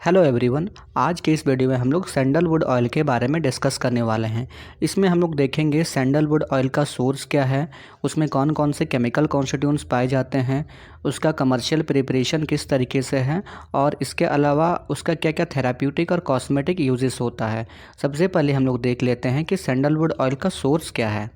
Hello everyone. आज के इस वीडियो में हम लोग सैंडलवुड ऑयल के बारे में डिस्कस करने वाले हैं। इसमें हम लोग देखेंगे सैंडलवुड ऑयल का सोर्स क्या है, उसमें कौन कौन से केमिकल कॉन्स्टिट्यूएंट्स पाए जाते हैं, उसका कमर्शियल प्रिपरेशन किस तरीके से है और इसके अलावा उसका क्या क्या थेराप्यूटिक और कॉस्मेटिक यूजेस होता है। सबसे पहले हम लोग देख लेते हैं कि सैंडलवुड ऑयल का सोर्स क्या है।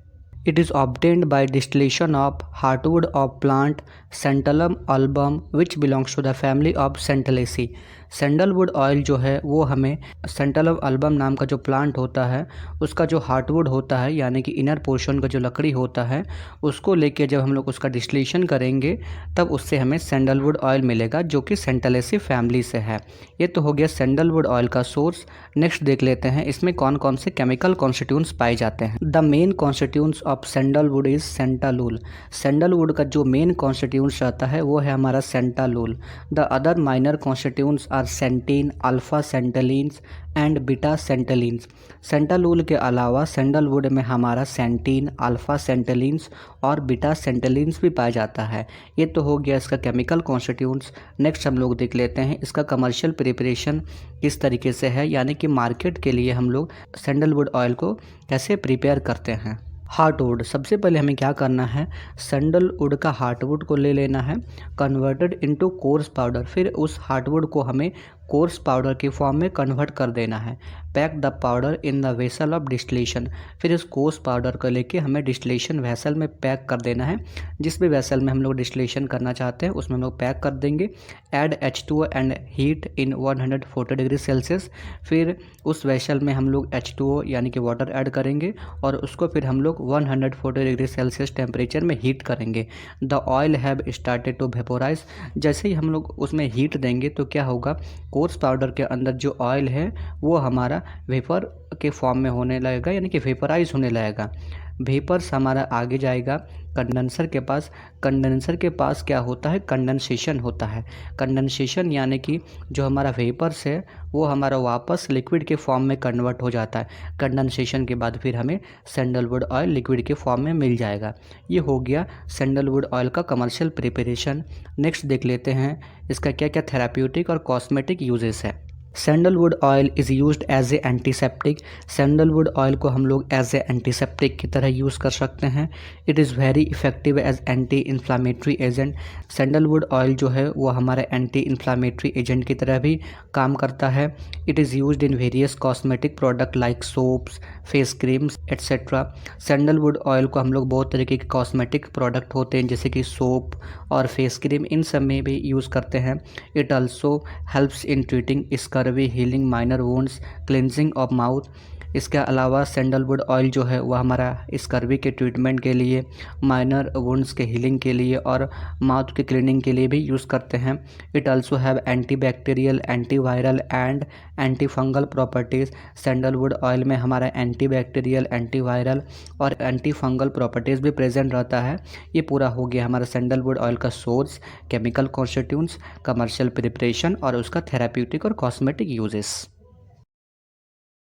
It is obtained by distillation of heartwood of plant Santalum album which belongs to the family of Santalaceae। Sandalwood oil जो है वो हमें सेंटलम अल्बम नाम का जो प्लांट होता है उसका जो हार्टवुड होता है यानी कि इनर पोर्शन का जो लकड़ी होता है उसको लेके जब हम लोग उसका डिस्टिलेशन करेंगे तब उससे हमें सैंडलवुड ऑयल मिलेगा जो कि सेंटलेसी फैमिली से है। ये तो हो गया सैंडलवुड ऑयल का सोर्स। नेक्स्ट देख लेते हैं इसमें कौन कौन से केमिकल कॉन्स्टिट्यूएंट्स पाए जाते हैं। The main constituents of sandalwood is santalol. Sandalwood का जो मेन कॉन्स्टिट्यूएंट्स रहता है वो है हमारा सेंटालूल। The other minor constituents are santene, alpha santalenes and beta santalenes. Santalol के अलावा सैंडलवुड में हमारा सेंटीन, अल्फा सेंटलिन्स और बीटा सेंटलिन्स भी पाया जाता है। ये तो हो गया इसका केमिकल कॉन्स्टिट्यूएंट्स। नेक्स्ट हम लोग देख लेते हैं इसका कमर्शियल प्रिपरेशन किस तरीके से है, यानी कि मार्केट के लिए हम लोग सैंडलवुड ऑयल को कैसे प्रिपेयर करते हैं। हार्टवुड, सबसे पहले हमें क्या करना है, सैंडलवुड का हार्टवुड को ले लेना है, कन्वर्टेड इनटू कोर्स पाउडर। फिर उस हार्टवुड को हमें कोर्स पाउडर की फॉर्म में कन्वर्ट कर देना है। Pack the powder in the vessel of distillation. फिर इस कोर्स पाउडर को लेके हमें डिस्टिलेशन वेसल में पैक कर देना है। जिस भी वेसल में हम लोग डिस्टिलेशन करना चाहते हैं उसमें हम लोग पैक कर देंगे। Add H2O and heat in 140 degree Celsius. फिर उस वेसल में हम लोग H2O यानी कि वाटर ऐड करेंगे और उसको फिर हम लोग 140 डिग्री सेल्सियस टेम्परेचर में हीट करेंगे। The oil have started to vaporise. जैसे ही हम लोग उसमें हीट देंगे तो क्या होगा, कोर्स पाउडर के अंदर जो ऑयल है वो हमारा वेपर के फॉर्म में होने लगेगा, यानी कि वेपराइज होने लगेगा। वेपर्स हमारा आगे जाएगा कंडेंसर के पास। कंडेंसर के पास क्या होता है, कंडेंसेशन होता है। कंडेंसेशन यानी कि जो हमारा वेपर्स है वो हमारा वापस लिक्विड के फॉर्म में कन्वर्ट हो जाता है। कंडेंसेशन के बाद फिर हमें सैंडलवुड ऑयल लिक्विड के फॉर्म में मिल जाएगा। ये हो गया सैंडलवुड ऑयल का कमर्शियल प्रिपरेशन। नेक्स्ट देख लेते हैं इसका क्या क्या थेराप्यूटिक और कॉस्मेटिक यूजेस है। Sandalwood oil is used as a antiseptic. Sandalwood oil को हम लोग एज ए एंटीसेप्टिक की तरह यूज़ कर सकते हैं। It is very effective as anti inflammatory agent. Sandalwood oil जो है वो हमारे एंटी इन्फ्लामेटरी एजेंट की तरह भी काम करता है। It is used in various cosmetic product like soaps, face creams etcetera. Sandalwood oil को हम लोग बहुत तरीके के कॉस्मेटिक प्रोडक्ट होते हैं जैसे कि सोप और फेस क्रीम, इन सब में भी यूज़ करते हैं। It also helps in treating scurvy, healing minor wounds, cleansing of mouth. इसके अलावा सैंडलवुड ऑयल जो है वह हमारा स्कर्वी के ट्रीटमेंट के लिए, माइनर वुंड्स के हीलिंग के लिए और माउथ के क्लीनिंग के लिए भी यूज़ करते हैं। It also have antibacterial, antiviral and anti fungal properties. Sandalwood oil में हमारा एंटीबैक्टीरियल, एंटीवायरल और एंटी फंगल प्रॉपर्टीज़ भी प्रेजेंट रहता है। ये पूरा हो गया हमारा सैंडलवुड ऑयल का source, chemical constituents, commercial preparation और उसका थेराप्यूटिक और कॉस्मेटिक यूजेस।